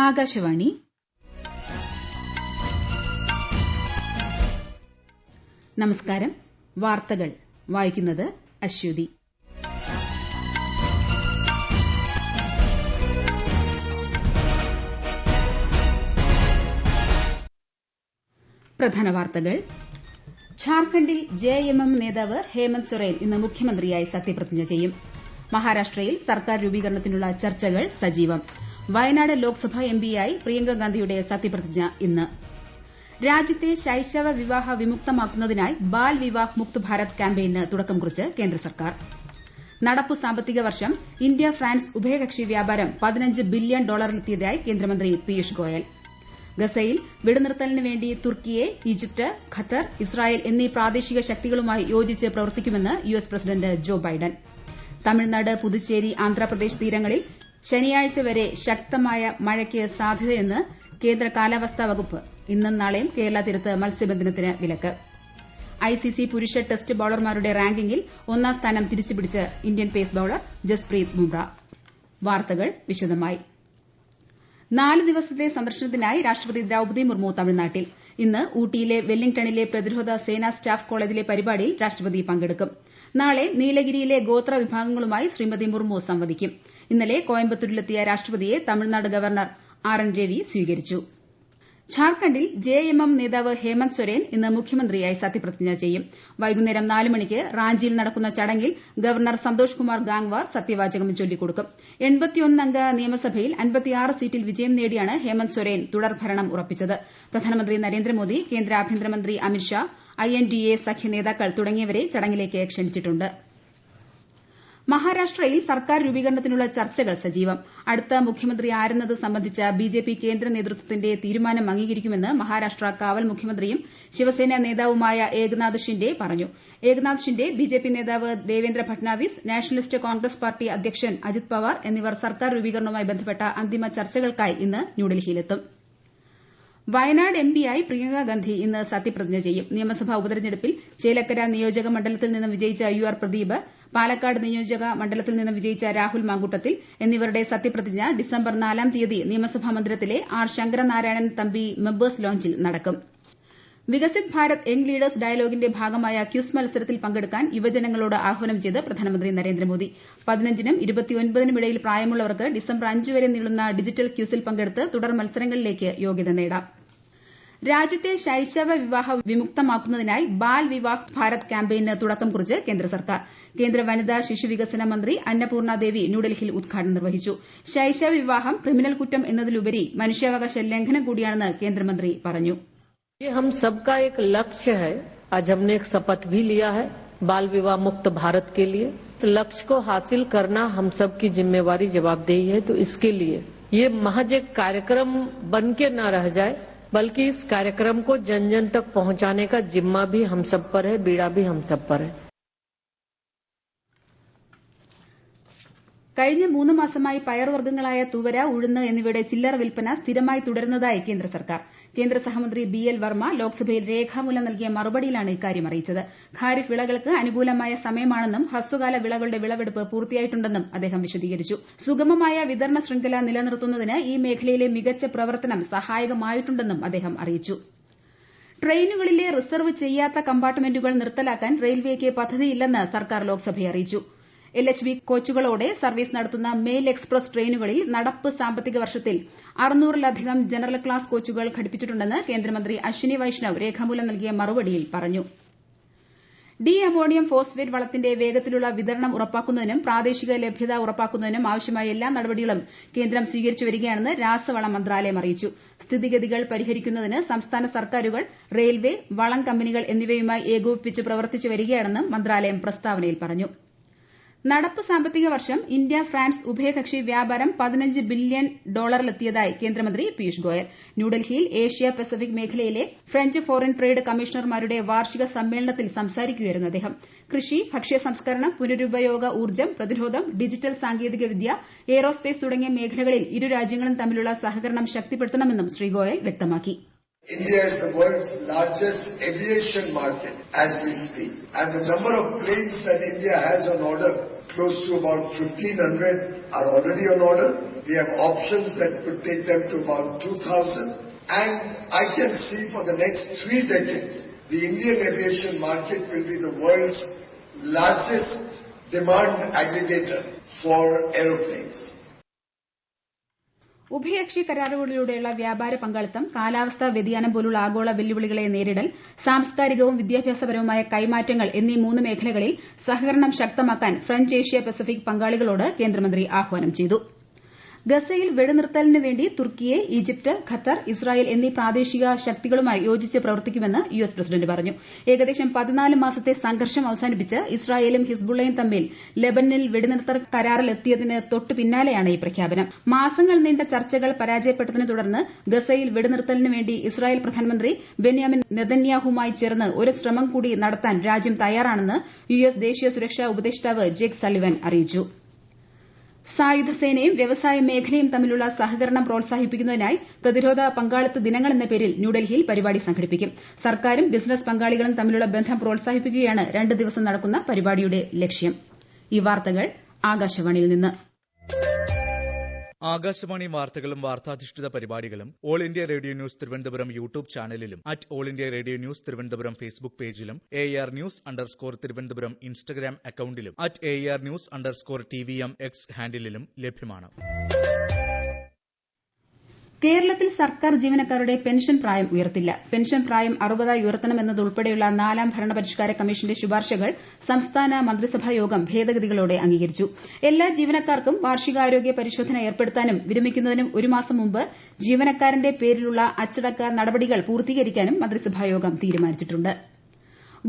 ആകാശവാണി നമസ്കാരം. വാർത്തകൾ വായിക്കുന്നത് അശ്വതി. പ്രധാന വാർത്തകൾ. ഝാർഖണ്ഡിൽ ജെഎംഎം നേതാവ് ഹേമന്ത് സൊറേൻ ഇന്ന് മുഖ്യമന്ത്രിയായി സത്യപ്രതിജ്ഞ ചെയ്യും. മഹാരാഷ്ട്രയിൽ സർക്കാർ രൂപീകരണത്തിനുള്ള ചർച്ചകൾ സജീവം. വയനാട് ലോക്സഭാ എംപിയായി പ്രിയങ്ക ഗാന്ധിയുടെ സത്യപ്രതിജ്ഞ ഇന്ന്. രാജ്യത്തെ ശൈശവ വിവാഹ വിമുക്തമാക്കുന്നതിനായി ബാൽ വിവാഹ് മുക്ത് ഭാരത് ക്യാമ്പയിന് തുടക്കം കുറിച്ച് കേന്ദ്ര സർക്കാർ. നടപ്പു സാമ്പത്തിക വർഷം ഇന്ത്യ ഫ്രാൻസ് ഉഭയകക്ഷി വ്യാപാരം $15 ബില്യൺ എത്തിയതായി കേന്ദ്രമന്ത്രി പീയൂഷ് ഗോയൽ. ഗസയിൽ വെടിനിർത്തലിന് വേണ്ടി തുർക്കിയെ, ഈജിപ്ത്, ഖത്തർ, ഇസ്രായേൽ എന്നീ പ്രാദേശിക ശക്തികളുമായി യോജിച്ച് പ്രവർത്തിക്കുമെന്ന് US president Joe Biden. Tamil Nadu, Puducherry, Andhra Pradesh തീരങ്ങളിൽ ശനിയാഴ്ച വരെ ശക്തമായ മഴയ്ക്ക് സാധ്യതയെന്ന് കേന്ദ്ര കാലാവസ്ഥാ വകുപ്പ്. ഇന്നും നാളെയും കേരള തീരത്ത് മത്സ്യബന്ധനത്തിന് വിലക്ക്. ഐസിസി പുരുഷ ടെസ്റ്റ് ബൌളർമാരുടെ റാങ്കിംഗിൽ ഒന്നാം സ്ഥാനം തിരിച്ചുപിടിച്ച് Indian pace bowler Jasprit Bumrah. വാർത്തകൾ വിശദമായി. 4 ദിവസത്തെ സന്ദർശനത്തിനായി രാഷ്ട്രപതി ദ്രൌപദി മുർമു തമിഴ്നാട്ടിൽ. ഇന്ന് ഊട്ടിയിലെ വെല്ലിംഗ്ടണിലെ പ്രതിരോധ സേനാ സ്റ്റാഫ് കോളേജിലെ പരിപാടിയിൽ രാഷ്ട്രപതി പങ്കെടുക്കും. നാളെ നീലഗിരിയിലെ ഗോത്ര വിഭാഗങ്ങളുമായി ശ്രീമതി മുർമു സംവദിക്കും. ഇന്നലെ കോയമ്പത്തൂരിലെത്തിയ രാഷ്ട്രപതിയെ തമിഴ്നാട് ഗവർണർ ആർ.എൻ. രവി സ്വീകരിച്ചു. ഝാർഖണ്ഡിൽ ജെഎംഎം നേതാവ് ഹേമന്ത് സൊരേൻ ഇന്ന് മുഖ്യമന്ത്രിയായി സത്യപ്രതിജ്ഞ ചെയ്യും. വൈകുന്നേരം 4 മണിക്ക് റാഞ്ചിയിൽ നടക്കുന്ന ചടങ്ങിൽ ഗവർണർ സന്തോഷ് കുമാർ ഗാംഗ്വാർ സത്യവാചകം ചൊല്ലിക്കൊടുക്കും. 81 അംഗ നിയമസഭയിൽ 56 സീറ്റിൽ വിജയം നേടിയാണ് ഹേമന്ത് സൊരേൻ തുടർഭരണം ഉറപ്പിച്ചത്. പ്രധാനമന്ത്രി നരേന്ദ്രമോദി, കേന്ദ്ര ആഭ്യന്തരമന്ത്രി അമിത് ഷാ, INDA സഖ്യ നേതാക്കൾ തുടങ്ങിയവരെ ചടങ്ങിലേക്ക് ക്ഷണിച്ചിട്ടുണ്ട്. മഹാരാഷ്ട്രയിൽ സർക്കാർ രൂപീകരണത്തിനുള്ള ചർച്ചകൾ സജീവം. അടുത്ത മുഖ്യമന്ത്രി ആരെന്നത് സംബന്ധിച്ച ബിജെപി കേന്ദ്ര നേതൃത്വത്തിന്റെ തീരുമാനം അംഗീകരിക്കുമെന്ന് മഹാരാഷ്ട്ര കാവൽ മുഖ്യമന്ത്രിയും ശിവസേന നേതാവുമായ ഏകനാഥ് ഷിൻഡെ പറഞ്ഞു. ഏകനാഥ് ഷിൻഡെ, ബിജെപി നേതാവ് ദേവേന്ദ്ര ഫട്നാവിസ്, നാഷണലിസ്റ്റ് കോൺഗ്രസ് പാർട്ടി അധ്യക്ഷൻ അജിത് പവാർ എന്നിവർ സർക്കാർ രൂപീകരണവുമായി ബന്ധപ്പെട്ട അന്തിമ ചർച്ചകൾക്കായി ഇന്ന് ന്യൂഡൽഹിയിലെത്തും. വയനാട് എംപിയായി പ്രിയങ്ക ഗാന്ധി ഇന്ന് സത്യപ്രതിജ്ഞ ചെയ്യും. നിയമസഭാ ഉപതെരഞ്ഞെടുപ്പിൽ ചേലക്കര നിയോജക മണ്ഡലത്തിൽ നിന്നും വിജയിച്ച UR പ്രദീപ്, പാലക്കാട് നിയോജക മണ്ഡലത്തിൽ നിന്നും വിജയിച്ച രാഹുൽ മാങ്കൂട്ടത്തിൽ എന്നിവരുടെ സത്യപ്രതിജ്ഞ ഡിസംബർ 4-ാം തീയതി നിയമസഭാ മന്ദിരത്തിലെ ആർ ശങ്കരനാരായണൻ തമ്പി മെമ്പേഴ്സ് ലോഞ്ചിൽ നടക്കും. വികസിത് ഭാരത് യങ് ലീഡേഴ്സ് ഡയലോഗിന്റെ ഭാഗമായ ക്വിസ് മത്സരത്തിൽ പങ്കെടുക്കാൻ യുവജനങ്ങളോട് ആഹ്വാനം ചെയ്ത് പ്രധാനമന്ത്രി നരേന്ദ്രമോദി. 15-നും 29-നും ഇടയിൽ പ്രായമുള്ളവർക്ക് ഡിസംബർ 5 വരെ നീളുന്ന ഡിജിറ്റൽ ക്വിസിൽ പങ്കെടുത്ത് തുടർ മത്സരങ്ങളിലേക്ക് യോഗ്യത നേടാം. രാജ്യത്തെ ശൈശവ വിവാഹ വിമുക്തമാക്കുന്നതിനായി ബാൽ വിവാഹ് ഭാരത് ക്യാമ്പയിന് തുടക്കം കുറിച്ച് കേന്ദ്ര സർക്കാർ. കേന്ദ്ര വനിതാ ശിശുവികസന മന്ത്രി അന്നപൂർണ ദേവി ന്യൂഡൽഹിയിൽ ഉദ്ഘാടനം നിർവഹിച്ചു. ശൈശവ വിവാഹം ക്രിമിനൽ കുറ്റം എന്നതിലുപരി മനുഷ്യാവകാശ ലംഘനം കൂടിയാണെന്ന് കേന്ദ്രമന്ത്രി പറഞ്ഞു. ये हम सबका एक लक्ष्य है. आज हमने एक शपथ भी लिया है बाल विवाह मुक्त भारत के लिए. इस लक्ष्य को हासिल करना हम सब की जिम्मेवारी, जवाबदेही है. तो इसके लिए ये महज एक कार्यक्रम बन के न रह जाए, बल्कि इस कार्यक्रम को जन जन तक पहुंचाने का जिम्मा भी हम सब पर है, बीड़ा भी हम सब पर है. കഴിഞ്ഞ 3 മാസമായി പയർവർഗ്ഗങ്ങളായ തുവര, ഉഴുന്ന് എന്നിവയുടെ ചില്ലറ വിൽപ്പന സ്ഥിരമായി തുടരുന്നതായി കേന്ദ്ര സർക്കാർ. കേന്ദ്ര സഹമന്ത്രി BL വർമ്മ ലോക്സഭയിൽ രേഖാമൂലം നൽകിയ മറുപടിയിലാണ് ഇക്കാര്യം അറിയിച്ചത്. ഖാരിഫ് വിളകൾക്ക് അനുകൂലമായ സമയമാണെന്നും ഹ്രസ്വകാല വിളകളുടെ വിളവെടുപ്പ് പൂർത്തിയായിട്ടുണ്ടെന്നും അദ്ദേഹം വിശദീകരിച്ചു. സുഗമമായ വിതരണ ശൃംഖല നിലനിർത്തുന്നതിന് ഈ മേഖലയിലെ മികച്ച പ്രവർത്തനം സഹായകമായിട്ടുണ്ടെന്നും അദ്ദേഹം അറിയിച്ചു. ട്രെയിനുകളിലെ റിസർവ് ചെയ്യാത്ത കമ്പാർട്ട്മെന്റുകൾ നിർത്തലാക്കാൻ റെയിൽവേക്ക് പദ്ധതിയില്ലെന്ന് സർക്കാർ ലോക്സഭയെ അറിയിച്ചു. LHB കോച്ചുകളോടെ സർവീസ് നടത്തുന്ന മെയിൽ എക്സ്പ്രസ് ട്രെയിനുകളിൽ നടപ്പ് സാമ്പത്തിക വർഷത്തിൽ 600-ലധികം ജനറൽ ക്ലാസ് കോച്ചുകൾ ഘടിപ്പിച്ചിട്ടുണ്ടെന്ന് കേന്ദ്രമന്ത്രി അശ്വിനി വൈഷ്ണവ് രേഖാമൂലം നൽകിയ മറുപടിയിൽ പറഞ്ഞു. അമോണിയം ഫോസ്ഫേറ്റ് വളത്തിന്റെ വേഗത്തിലുള്ള വിതരണം ഉറപ്പാക്കുന്നതിനും പ്രാദേശിക ലഭ്യത ഉറപ്പാക്കുന്നതിനും ആവശ്യമായ എല്ലാ നടപടികളും കേന്ദ്രം സ്വീകരിച്ചു വരികയാണെന്ന് രാസവള മന്ത്രാലയം അറിയിച്ചു. സ്ഥിതിഗതികൾ പരിഹരിക്കുന്നതിന് സംസ്ഥാന സർക്കാരുകൾ, റെയിൽവേ, വളം കമ്പനികൾ എന്നിവയുമായി ഏകോപിപ്പിച്ച് പ്രവർത്തിച്ചു വരികയാണെന്നും മന്ത്രാലയം പ്രസ്താവനയിൽ പറഞ്ഞു. നടപ്പ് സാമ്പത്തിക വർഷം ഇന്ത്യ ഫ്രാൻസ് ഉഭയകക്ഷി വ്യാപാരം $15 ബില്യൺ എത്തിയതായി കേന്ദ്രമന്ത്രി പീയൂഷ് ഗോയൽ. ന്യൂഡൽഹിയിൽ ഏഷ്യ പസഫിക് മേഖലയിലെ ഫ്രഞ്ച് ഫോറിൻ ട്രേഡ് കമ്മീഷണർമാരുടെ വാർഷിക സമ്മേളനത്തിൽ സംസാരിക്കുകയായിരുന്നു അദ്ദേഹം. കൃഷി, ഭക്ഷ്യ സംസ്കരണം, പുനരുപയോഗ ഊർജ്ജം, പ്രതിരോധം, ഡിജിറ്റൽ സാങ്കേതികവിദ്യ, എയ്റോസ്പേസ് തുടങ്ങിയ മേഖലകളിൽ ഇരു രാജ്യങ്ങളും തമ്മിലുള്ള സഹകരണം ശക്തിപ്പെടുത്തണമെന്നും ശ്രീ ഗോയൽ വ്യക്തമാക്കി. India is the world's largest aviation market as we speak, and the number of planes that India has on order, close to about 1,500 are already on order. We have options that could take them to about 2,000. And I can see for the next 3 decades, the Indian aviation market will be the world's largest demand aggregator for aeroplanes. ഉഭയകക്ഷി കരാറുകളിലൂടെയുള്ള വ്യാപാര പങ്കാളിത്തം കാലാവസ്ഥാ വ്യതിയാനം പോലുള്ള ആഗോള വെല്ലുവിളികളെ നേരിടൽ സാംസ്കാരികവും വിദ്യാഭ്യാസപരവുമായ കൈമാറ്റങ്ങൾ എന്നീ 3 മേഖലകളിൽ സഹകരണം ശക്തമാക്കാൻ ഫ്രഞ്ച് ഏഷ്യ പസഫിക് പങ്കാളികളോട് കേന്ദ്രമന്ത്രി ആഹ്വാനം ചെയ്തു. ഗസയിൽ വെടിനിർത്തലിന് വേണ്ടി തുർക്കിയെ ഈജിപ്ത്, ഖത്തർ, ഇസ്രായേൽ എന്നീ പ്രാദേശിക ശക്തികളുമായി യോജിച്ച് പ്രവർത്തിക്കുമെന്ന് യുഎസ് പ്രസിഡന്റ് പറഞ്ഞു. ഏകദേശം 14 മാസത്തെ സംഘർഷം അവസാനിപ്പിച്ച് ഇസ്രായേലും ഹിസ്ബുള്ളയും തമ്മിൽ ലെബനനിൽ വെടിനിർത്തൽ കരാറിലെത്തിയതിന് തൊട്ടു പിന്നാലെയാണ് ഈ പ്രഖ്യാപനം. മാസങ്ങൾ നീണ്ട ചർച്ചകൾ പരാജയപ്പെട്ടതിനെ തുടർന്ന് ഗസയിൽ വെടിനിർത്തലിന് വേണ്ടി ഇസ്രായേൽ പ്രധാനമന്ത്രി ബെന്യാമിൻ നെതന്യാഹുവുമായി ചേർന്ന് ഒരു ശ്രമം കൂടി നടത്താൻ രാജ്യം തയ്യാറാണെന്ന് യുഎസ് ദേശീയ സുരക്ഷാ ഉപദേഷ്ടാവ് ജേക്ക് സള്ളിവൻ അറിയിച്ചു. സായുധ സേനയും വ്യവസായ മേഖലയും തമ്മിലുള്ള സഹകരണം പ്രോത്സാഹിപ്പിക്കുന്നതിനായി പ്രതിരോധ പങ്കാളിത്ത ദിനങ്ങൾ എന്ന പേരിൽ ന്യൂഡൽഹിയിൽ പരിപാടി സംഘടിപ്പിക്കും. സർക്കാരും ബിസിനസ് പങ്കാളികളും തമ്മിലുള്ള ബന്ധം പ്രോത്സാഹിപ്പിക്കുകയാണ് 2 ദിവസം നടക്കുന്ന പരിപാടിയുടെ ലക്ഷ്യം. ഈ വാർത്തകൾ ആകാശവാണിയിൽ നിന്ന്. ആകാശവാണി വാർത്തകളും വാർത്താധിഷ്ഠിത പരിപാടികളും all India radio news Thiruvananthapuram YouTube ചാനലിലും all India radio news Thiruvananthapuram Facebook പേജിലും AR News_ തിരുവനന്തപുരം ഇൻസ്റ്റഗ്രാം അക്കൌണ്ടിലും AR News_TVM X ഹാൻഡിലും ലഭ്യമാണ്. കേരളത്തിൽ സർക്കാർ ജീവനക്കാരുടെ പെൻഷൻ പ്രായം ഉയർത്തില്ല. പെൻഷൻ പ്രായം 60 ഉയർത്തണമെന്നതുൾപ്പെടെയുള്ള 4ാം ഭരണപരിഷ്കാര കമ്മീഷന്റെ ശുപാർശകൾ സംസ്ഥാന മന്ത്രിസഭാ യോഗം ഭേദഗതികളോടെ അംഗീകരിച്ചു. എല്ലാ ജീവനക്കാർക്കും വാർഷികാരോഗ്യ പരിശോധന ഏർപ്പെടുത്താനും വിരമിക്കുന്നതിനും 1 മാസം മുമ്പ് ജീവനക്കാരന്റെ പേരിലുള്ള അച്ചടക്ക നടപടികൾ പൂർത്തീകരിക്കാനും മന്ത്രിസഭായോഗം തീരുമാനിച്ചിട്ടുണ്ട്.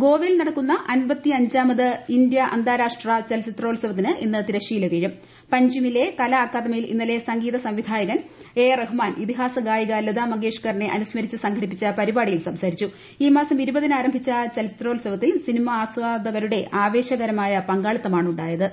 ഗോവയിൽ നടക്കുന്ന 55ാമത് ഇന്ത്യ അന്താരാഷ്ട്ര ചലച്ചിത്രോത്സവത്തിന് ഇന്ന് തിരശ്ശീല വീഴും. പഞ്ചിമിലെ കലാ അക്കാദമിയിൽ ഇന്നലെ സംഗീത സംവിധായകൻ A. റഹ്മാൻ ഇതിഹാസ ഗായിക ലതാ മങ്കേഷ്കറിനെ അനുസ്മരിച്ച് സംഘടിപ്പിച്ച പരിപാടിയിൽ സംസാരിച്ചു. ഈ മാസം 20-ന് ആരംഭിച്ച ചലച്ചിത്രോത്സവത്തിൽ സിനിമാ ആസ്വാദകരുടെ ആവേശകരമായ പങ്കാളിത്തമാണുണ്ടായത്.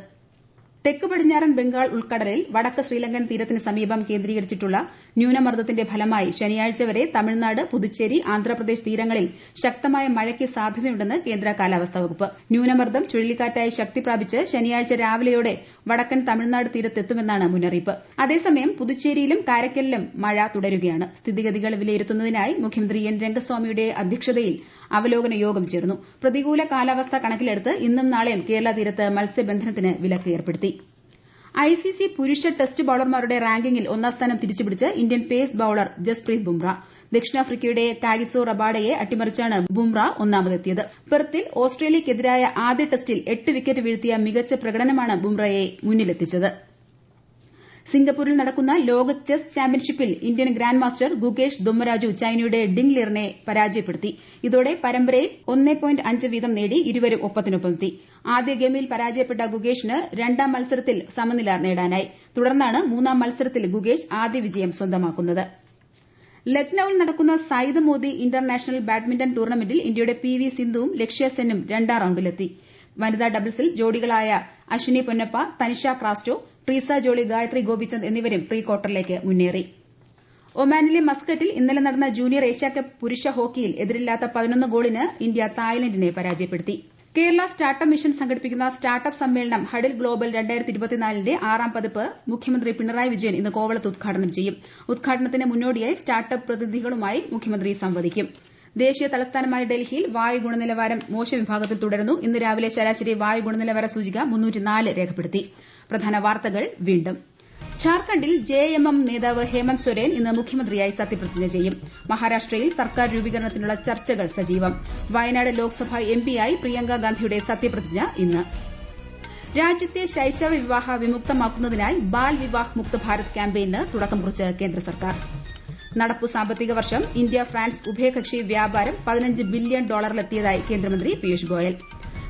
തെക്ക് പടിഞ്ഞാറൻ ബംഗാൾ ഉൾക്കടലിൽ വടക്ക് ശ്രീലങ്കൻ തീരത്തിന് സമീപം കേന്ദ്രീകരിച്ചിട്ടുള്ള ന്യൂനമർദ്ദത്തിന്റെ ഫലമായി ശനിയാഴ്ച വരെ തമിഴ്നാട്, പുതുച്ചേരി, ആന്ധ്രാപ്രദേശ് തീരങ്ങളിൽ ശക്തമായ മഴയ്ക്ക് സാധ്യതയുണ്ടെന്ന് കേന്ദ്ര കാലാവസ്ഥാ വകുപ്പ്. ന്യൂനമർദ്ദം ചുഴലിക്കാറ്റായി ശക്തി പ്രാപിച്ച് ശനിയാഴ്ച രാവിലെയോടെ വടക്കൻ തമിഴ്നാട് തീരത്തെത്തുമെന്നാണ് മുന്നറിയിപ്പ്. അതേസമയം പുതുച്ചേരിയിലും കാരയ്ക്കലിലും മഴ തുടരുകയാണ്. സ്ഥിതിഗതികൾ വിലയിരുത്തുന്നതിനായി മുഖ്യമന്ത്രി എൻ രംഗസ്വാമിയുടെ അധ്യക്ഷതയിൽ അവലോകന യോഗം ചേർന്നു. പ്രതികൂല കാലാവസ്ഥ കണക്കിലെടുത്ത് ഇന്നും നാളെയും കേരള തീരത്ത് മത്സ്യബന്ധനത്തിന് വിലക്ക് ഏർപ്പെടുത്തി. ICC പുരുഷ ടെസ്റ്റ് ബൌളർമാരുടെ റാങ്കിങ്ങിൽ 1ാം സ്ഥാനം തിരിച്ചുപിടിച്ച് Indian pace bowler Jasprit Bumrah. ദക്ഷിണാഫ്രിക്കയുടെ കാഗിസോ റബാഡയെ അട്ടിമറിച്ചാണ് ബുംറ 1ാമതെത്തിയത്. പെർത്തിൽ ഓസ്ട്രേലിയയ്ക്കെതിരായ ആദ്യ ടെസ്റ്റിൽ 8 വിക്കറ്റ് വീഴ്ത്തിയ മികച്ച പ്രകടനമാണ് ബുംറയെ മുന്നിലെത്തിച്ചത്. സിംഗപ്പൂരിൽ നടക്കുന്ന ലോക ചെസ് ചാമ്പ്യൻഷിപ്പിൽ Indian grand master Gukesh Dommaraju ചൈനയുടെ ഡിങ് ലിറിനെ പരാജയപ്പെടുത്തി. ഇതോടെ പരമ്പരയിൽ 1.5 വീതം നേടി ഇരുവരും ഒപ്പത്തിനൊപ്പമെത്തി. ആദ്യ ഗെയിമിൽ പരാജയപ്പെട്ട ഗുകേഷിന് 2ാം മത്സരത്തിൽ സമനില നേടാനായി. തുടർന്നാണ് 3ാം മത്സരത്തിൽ ഗുകേഷ് ആദ്യ വിജയം സ്വന്തമാക്കുന്നത്. ലക്നൌവിൽ നടക്കുന്ന സയ്യിദ് മോദി ഇന്റർനാഷണൽ ബാഡ്മിന്റൺ ടൂർണമെന്റിൽ ഇന്ത്യയുടെ PV സിന്ധുവും ലക്ഷ്യ സെന്നും 2ാം റൌണ്ടിലെത്തി. വനിതാ ഡബിൾസിൽ ജോഡികളായ അശ്വിനി പൊന്നപ്പ, തനിഷ ക്രാസ്റ്റോ, ട്രീസ ജോളി, ഗായത്രി ഗോപിചന്ദ് എന്നിവരും പ്രീ ക്വാർട്ടറിലേക്ക് മുന്നേറി. ഒമാനിലെ മസ്കറ്റിൽ ഇന്നലെ നടന്ന ജൂനിയർ ഏഷ്യാകപ്പ് പുരുഷ ഹോക്കിയിൽ എതിരില്ലാത്ത 11 ഗോളിന് ഇന്ത്യ തായ്ലൻഡിനെ പരാജയപ്പെടുത്തി. കേരള സ്റ്റാർട്ടപ്പ് മിഷൻ സംഘടിപ്പിക്കുന്ന സ്റ്റാർട്ടപ്പ് സമ്മേളനം ഹഡിൽ ഗ്ലോബൽ 2024ന്റെ 6ാം പതിപ്പ് മുഖ്യമന്ത്രി പിണറായി വിജയൻ ഇന്ന് കോവളത്ത് ഉദ്ഘാടനം ചെയ്യും. ഉദ്ഘാടനത്തിന് മുന്നോടിയായി സ്റ്റാർട്ടപ്പ് പ്രതിനിധികളുമായി മുഖ്യമന്ത്രി സംവദിക്കും. ദേശീയ തലസ്ഥാനമായ ഡൽഹിയിൽ വായു ഗുണനിലവാരം മോശം വിഭാഗത്തിൽ തുടരുന്നു. ഇന്ന് രാവിലെ ശരാശരി വായു ഗുണനിലവാര സൂചിക 304 രേഖപ്പെടുത്തി. പ്രധാന വാർത്തകൾ വീണ്ടും. ഝാർഖണ്ഡിൽ JMM നേതാവ് ഹേമന്ത് സൊരേൻ ഇന്ന് മുഖ്യമന്ത്രിയായി സത്യപ്രതിജ്ഞ ചെയ്യും. മഹാരാഷ്ട്രയിൽ സർക്കാർ രൂപീകരണത്തിനുള്ള ചർച്ചകൾ സജീവം. വയനാട് ലോക്സഭാ MPയായി പ്രിയങ്ക ഗാന്ധിയുടെ സത്യപ്രതിജ്ഞ ഇന്ന്. രാജ്യത്തെ ശൈശവ വിവാഹ വിമുക്തമാക്കുന്നതിനായി ബാൽ വിവാഹ് മുക്ത് ഭാരത് ക്യാമ്പയിന് തുടക്കം കുറിച്ച് കേന്ദ്ര സർക്കാർ. നടപ്പു സാമ്പത്തിക വർഷം ഇന്ത്യ ഫ്രാൻസ് ഉഭയകക്ഷി വ്യാപാരം $15 ബില്യൺ എത്തിയതായി കേന്ദ്രമന്ത്രി പീയൂഷ് ഗോയൽ.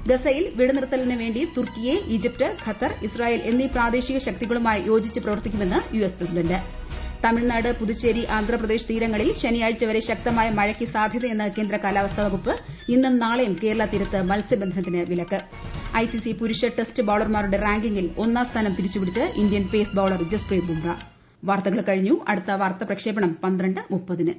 ഗസയിൽ വെടിനിർത്തലിന് വേണ്ടി തുർക്കിയെ ഈജിപ്ത്, ഖത്തർ, ഇസ്രായേൽ എന്നീ പ്രാദേശിക ശക്തികളുമായി യോജിച്ച് പ്രവർത്തിക്കുമെന്ന് US പ്രസിഡന്റ്. തമിഴ്നാട്, പുതുച്ചേരി, ആന്ധ്രാപ്രദേശ് തീരങ്ങളിൽ ശനിയാഴ്ച വരെ ശക്തമായ മഴയ്ക്ക് സാധ്യതയെന്ന് കേന്ദ്ര കാലാവസ്ഥാ വകുപ്പ്. ഇന്നും നാളെയും കേരള തീരത്ത് മത്സ്യബന്ധനത്തിന് വിലക്ക്. ICC പുരുഷ ടെസ്റ്റ് ബൌളർമാരുടെ റാങ്കിങ്ങിൽ 1ാം സ്ഥാനം തിരിച്ചുപിടിച്ച് Indian pace bowler Jasprit Bumrah. വാർത്തകൾ കഴിഞ്ഞു. അടുത്ത വാർത്താ പ്രക്ഷേപണം 12:30-ന്.